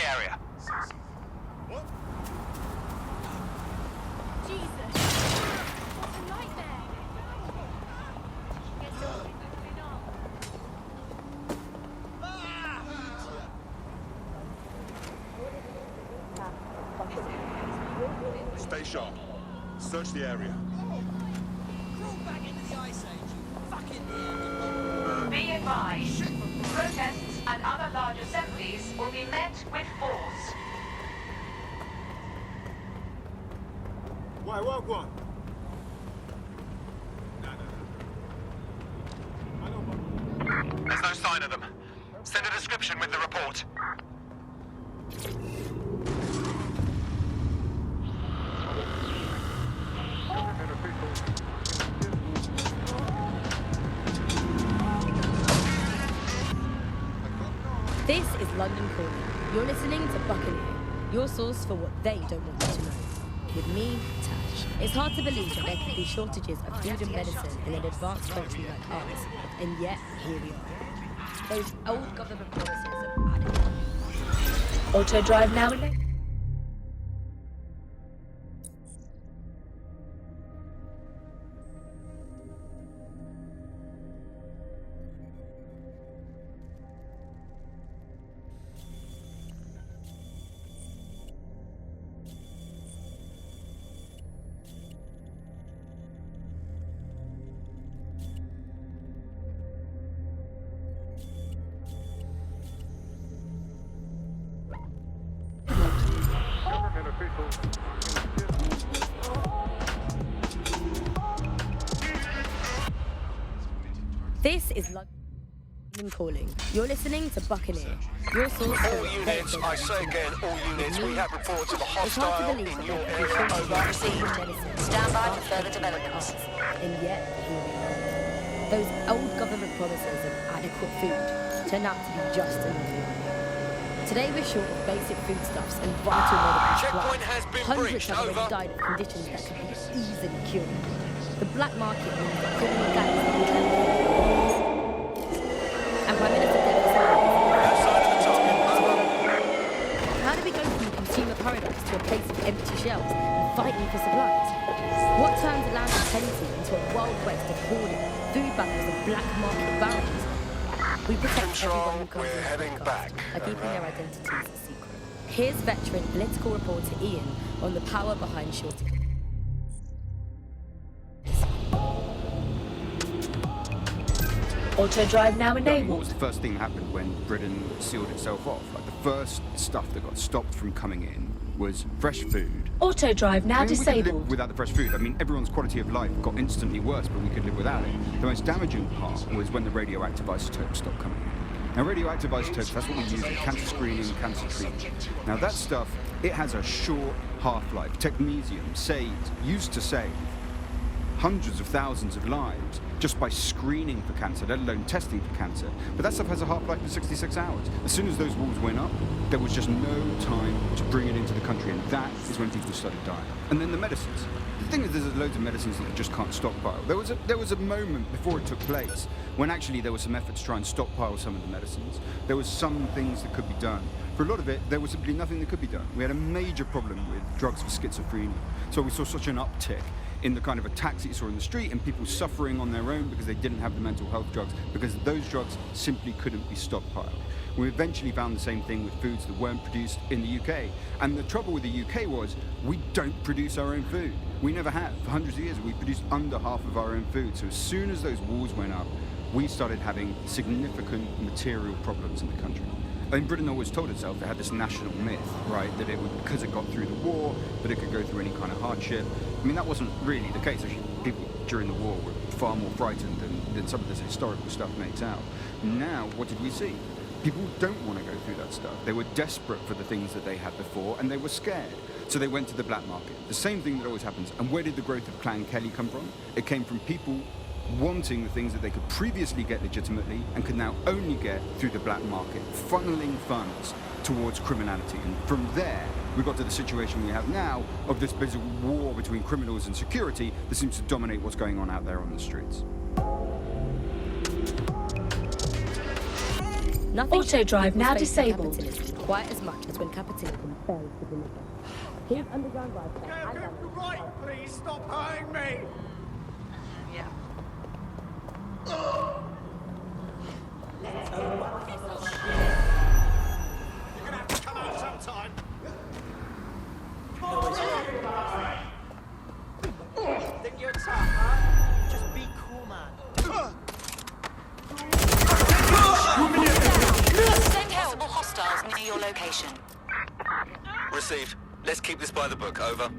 the area. What? Jesus! What a nightmare! Guess what? Stay sharp. Search the area. Crawl back into the Ice Age, you fucking... Be advised, protests and other large assemblies will be met with force. Why, what one? There's no sign of them. Send a description with the report. This is London Calling. You're listening to Buccaneer, your source for what they don't want you to know. With me, Tash. It's hard to believe that there could be shortages of food and medicine in an advanced country like ours, and yet here we are. Those old government promises of adequate Auto drive now. This is London Calling. You're listening to Buccaneer, your source for All what they units, don't I want say you to know. again, all units, we have reports of a It's hard to hostile believe in that your there could be area. shortages Over. of food and medicine. Stand by for in further advanced developments. countries like ours, and yet here we are. Those old government promises of adequate food turn out to be just another lie. Today we're short of basic foodstuffs and vital medical Checkpoint supplies. has been Hundreds breached, have already over. died of conditions that could be easily cured. The black market means that criminal gangs can transport and Prime Minister David That side of the target. Over. how do we go from consumer paradise to a place of empty shelves and fighting for supplies? What turns a land of plenty into a wild west of hoarding, food battles and black market barons? We protect Control, everyone who comes we're into heading our back. by keeping their identities a secret. Here's veteran political reporter Ian on the power behind shortages. Auto drive now What enabled. was the first thing that happened when Britain sealed itself off? Like, the first stuff that got stopped from coming in was fresh food. Auto drive now I mean, we could live disabled. without the fresh food. I mean, everyone's quality of life got instantly worse, but we could live without it. The most damaging part was when the radioactive isotopes stopped coming in. Now, radioactive isotopes, that's what we use in cancer screening, cancer treatment. Now, that stuff, it has a short half-life. Technetium used to save hundreds of thousands of lives just by screening for cancer, let alone testing for cancer. But that stuff has a half-life of 66 hours. As soon as those walls went up, there was just no time to bring it into the country, and that is when people started dying. And then the medicines. The thing is, there's loads of medicines that you just can't stockpile. There was a moment before it took place when actually there was some effort to try and stockpile some of the medicines. There was some things that could be done. For a lot of it, there was simply nothing that could be done. We had a major problem with drugs for schizophrenia. So we saw such an uptick in the kind of attacks that you saw in the street and people suffering on their own because they didn't have the mental health drugs, because those drugs simply couldn't be stockpiled. We eventually found the same thing with foods that weren't produced in the UK. And the trouble with the UK was we don't produce our own food. We never have. For hundreds of years, we produced under half of our own food. So as soon as those walls went up, we started having significant material problems in the country. I mean, Britain always told itself it had this national myth, right, that it would, because it got through the war, that it could go through any kind of hardship. I mean, that wasn't really the case. Actually, people during the war were far more frightened than some of this historical stuff makes out. Now, what did we see? People don't want to go through that stuff. They were desperate for the things that they had before, and they were scared. So they went to the black market. The same thing that always happens. And where did the growth of Clan Kelly come from? It came from people wanting the things that they could previously get legitimately and could now only get through the black market, funneling funds towards criminality. And from there, we got to the situation we have now of this basic war between criminals and security that seems to dominate what's going on out there on the streets. Nothing Auto drive now facing disabled. capitalism. quite as much as when capitalism fails to deliver. Here's underground rifle and Right, please stop hurting me! Yeah. You're gonna have to come out sometime. Think you're tough, huh? Just be cool, man. Send help. Hostiles near your location. Received. Let's keep this by the book, over.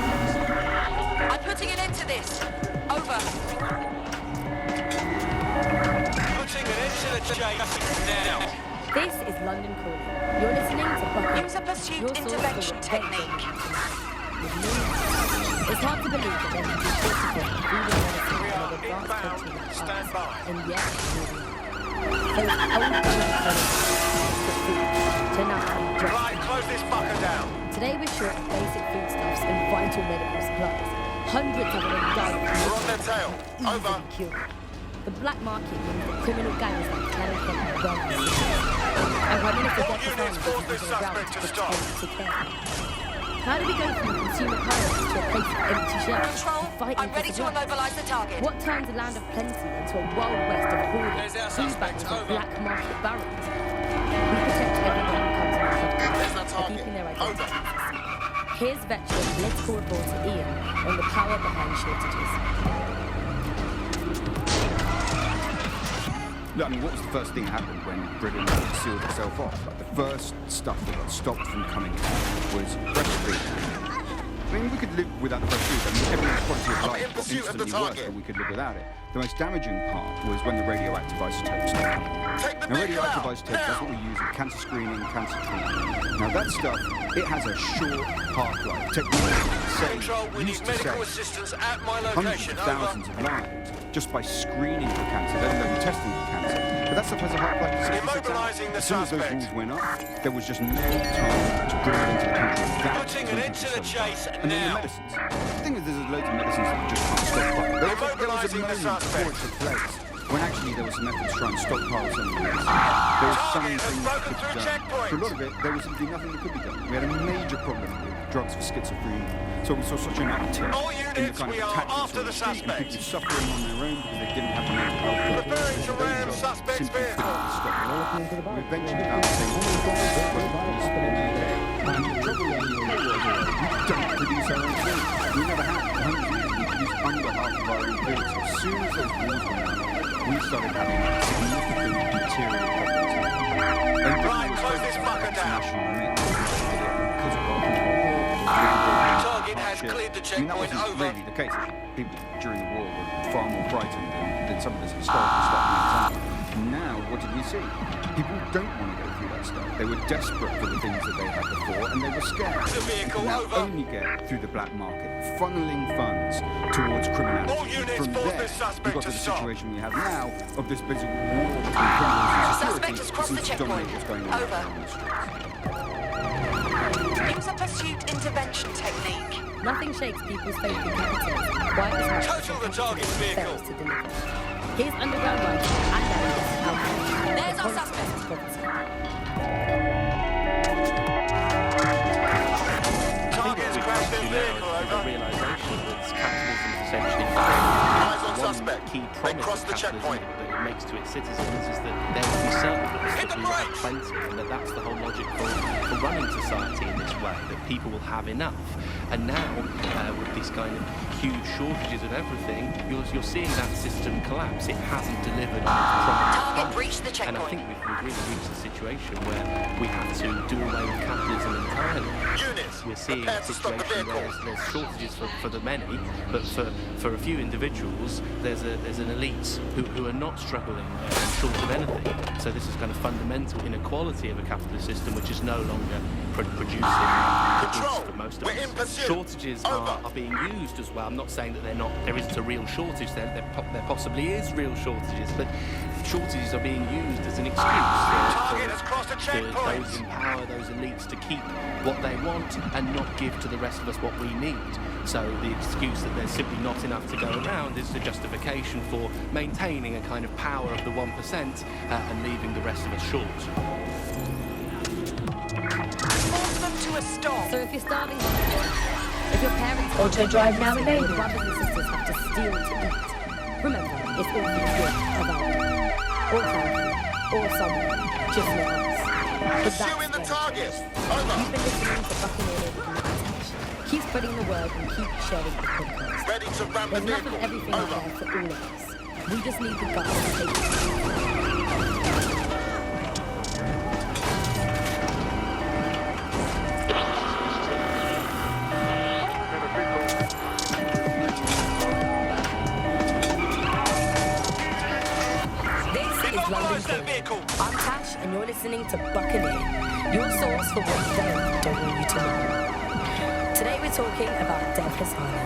I'm putting an end to this. Over. Putting an end to the chase now. This is London Calling. You're listening to Buckingham. Use a pursuit Your source for intervention what they technique. don't want to know. With me, it's hard to believe that there can be shortages of food and medicine in an advanced country like Stand ours. by. And yet, moving on. Those old to now just Right, close this fucker down. Today we're short of basic foodstuffs and vital medical supplies. Hundreds have already died from We're on their tail. Over. easily cured. The black market means that criminal gangs like Karen Kemp run the city. And Prime Minister All Decker units Farmer force is this using a route suspect to to stop. pretend to care. How do we go from a consumer crisis to a place of empty shelves? Control. Fighting I'm for ready to supplies? immobilize the target. What turns a land of plenty into a wild west of hoarding, There's our food suspect, battles and over. black market barons? We protect everyone who comes in our There's our by target. keeping their Over. identities. Here's veteran political reporter Ian on the power behind shortages. Look, I mean, what was the first thing that happened when Britain sealed itself off? Like, the first stuff that got stopped from coming in was fresh food. I mean, we could live without the fresh food. I mean, everyone's quality of I'm life in got pursuit of the instantly worse, target. but we could live without it. The most damaging part was when the radioactive isotopes stopped coming in. Take the Now, vehicle radioactive out, isotopes, that's now. what we use in cancer screening, cancer treatment. Now, that stuff, it has a short half-life. Technology Control, we need used to medical save assistance at my hundreds location, of over. thousands of lives just by screening for cancer, let alone testing for cancer. But that stuff has a half-life of 66 hours. Immobilizing the As soon as those suspect. rules went up, there was just no time to bring it into the country. That Putting was an when end to people the started chase dying. And then the now. medicines. The thing is, there's loads of medicines that you just can't stockpile. There was a Immobilizing the moment before suspect. it took place when actually there was some effort to try and stockpile some of the medicine. There was some Target has things that broken could be through done. checkpoint. For a lot of it, there was simply nothing that could be done. We had a major problem with drugs for schizophrenia. So we saw such an uptick All in the units, kind of we are tactics after on the street and suspect. people suffering on their own because they didn't have the mental health. Preparing to ram Those suspect's simply vehicle. couldn't stop it. We eventually found the same thing in the UK. And the trouble is, we don't produce our own food. We never have. For 100 years, we produced under half of our own food. So as soon as those wars went out, we started having significant material problems. And Right, close this fucker down. international mix because of our control. Target has cleared the I mean, that checkpoint, wasn't over. really the case. People during the war were far more frightened than some of this historical stuff in that time. Now, what did we see? People don't want to go through that stuff. They were desperate for the things that they had before, and they were scared. The vehicle, We now over. only get through the black market, funneling funds towards criminality. All units, From force there, this suspect we got to to the stop. situation we have now of this basic war between criminals and security. Suspect has crossed the that seems to dominate checkpoint. what's going on Over. on the streets. Use a pursuit intervention technique. Nothing shakes people's faith in capitalism quite as much as Total when the target capitalism vehicle. fails to deliver. Here's underground rifle and analysis. There's our suspect. Target's crashed their vehicle, Is a over. realization that capitalism is essentially Eyes on one suspect. key They promise crossed of the checkpoint. capitalism that it makes to its citizens is that there will be surplus, Hit that the we will have brakes. plenty, and that's the whole logic for running society in this way, that people will have enough. And now, with these kind of huge shortages of everything, you're seeing that system collapse. It hasn't delivered on its promise. Target breached the And I think checkpoint. we've really reached a situation where we have to do away with capitalism entirely. Units, We're seeing prepare a to stop the situation where vehicle. there's shortages for the many, but for a few individuals, there's an elite who are not struggling short of anything. So this is kind of fundamental inequality of a capitalist system, which is no longer produce for most of we're in us. pursuit. Shortages are being used as well. I'm not saying that there isn't a real shortage. There possibly is real shortages, but shortages are being used as an excuse Target has for crossed a checkpoint. those in power, those elites, to keep what they want and not give to the rest of us what we need. So the excuse that there's simply not enough to go around is the justification for maintaining a kind of power of the 1% and leaving the rest of us short. Force them to a stop. So if you're starving, if your parents Auto drive now your enabled. brothers and sisters have to steal to eat, remember, it's all for the good of our or family, or someone, just not us. But that's Pursuing the very target. true. Over. You've been listening to Buccaneer with me, Tash. Keep spreading the word and keep sharing the podcast. Ready to ram the There's enough vehicle. of everything out Over. there for all of us. We just need the guts to take it. This is London Calling. I'm Tash, and you're listening to Buccaneer, your source for what they don't want you to know. Today we're talking about Dev Hassani,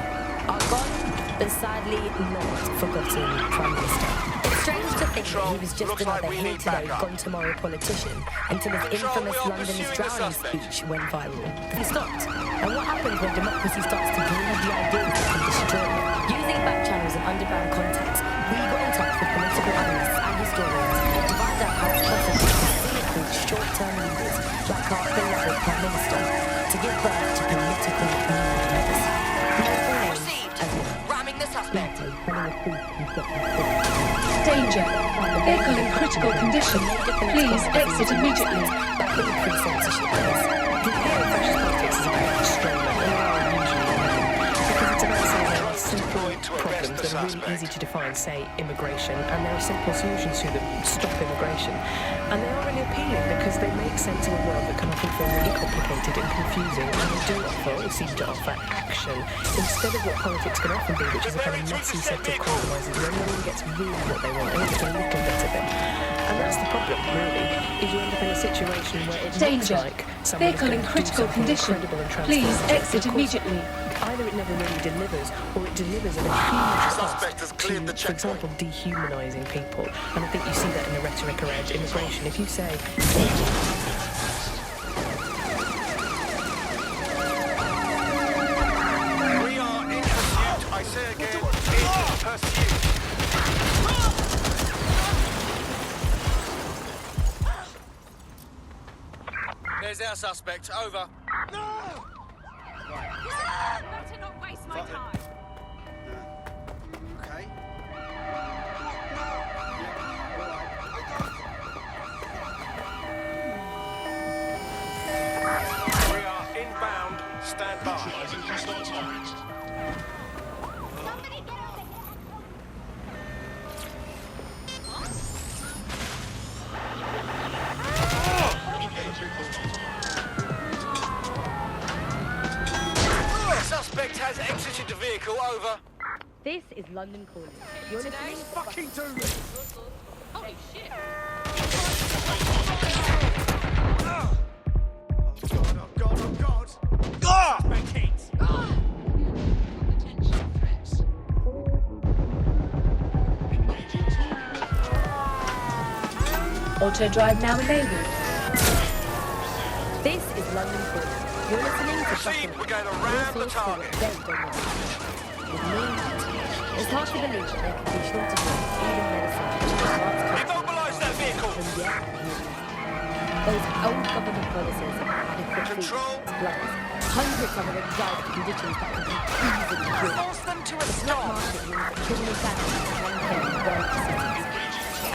our gone, but sadly not forgotten Prime Minister. It's strange to think that he was just Looks like another we here need today, backup. gone tomorrow politician until his Control, infamous we are London is pursuing the drowning suspect. speech went viral. He stopped. And what happens when democracy starts to breed the ideas that can destroy it? Using back channels and underground contacts, we got in touch with political analysts and historians to find out how it's possible for cynical, short-term leaders like our beloved Prime Minister to give birth to political madness. Received. Ramming the suspect. Danger. Vehicle in critical condition. Please exit immediately. Back in the pre-censorship days, the appeal of fascist politics is about extreme and because it's about solving simple problems that are really easy to define, say immigration, and there are simple solutions to them, stop immigration. And they are really appealing because they make sense of a world that can often feel really complicated and confusing, and they do offer, or seem to offer, action instead of what politics can often be, which is a kind of messy set of compromises where no one gets really what they want, and it's a little bit of it. And that's the problem, really, is you end up in a situation where it Danger. looks like someone is Vehicle going in to do critical something condition. incredible and Please transformative. exit Of course, immediately. either it never really delivers, or it delivers at a huge Suspect has cost cleared to, the for example, dehumanising people. And I think you see that in the rhetoric around immigration. If you say, We are in pursuit. I say again, in pursuit. There's our suspect. Over. Better not waste my time. Okay. We are inbound. Stand by. Suspect has exited the vehicle. Over. this is London Calling. You're listening to Fucking do this. Holy shit. Oh God, oh God. Ah! Suspect hit. Potential threats. Auto drive now enabled. This is London Calling. You're listening to Proceed, Buccaneer, we're going to your ram the source for what target. they don't want to know. With me, it's hard to believe that there could be shortages of food and medicine in advanced countries. Immobilize that vehicle. And yet, those old government policies of adequate food Control. supplies, hundreds of already died of conditions that could be easily cured. Force them to a The black stop. market means that criminal families can pay in world cities.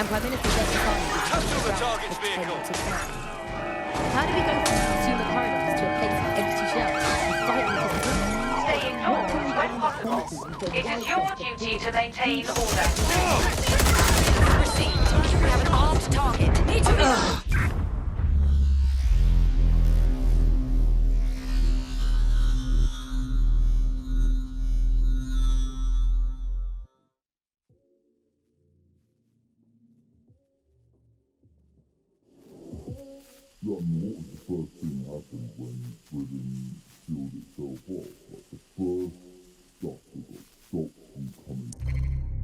And Prime Minister Dev Hassani is Touch the ground target's for vehicle. 10 to 10. How do we go from consumer corridors to a place of empty shelves and fighting to the Stay indoors when possible. It is your duty to maintain order. Received. We have an armed target. Need to move. what was the first thing that happened when Britain sealed itself off? Like the first stuff that got stopped from coming.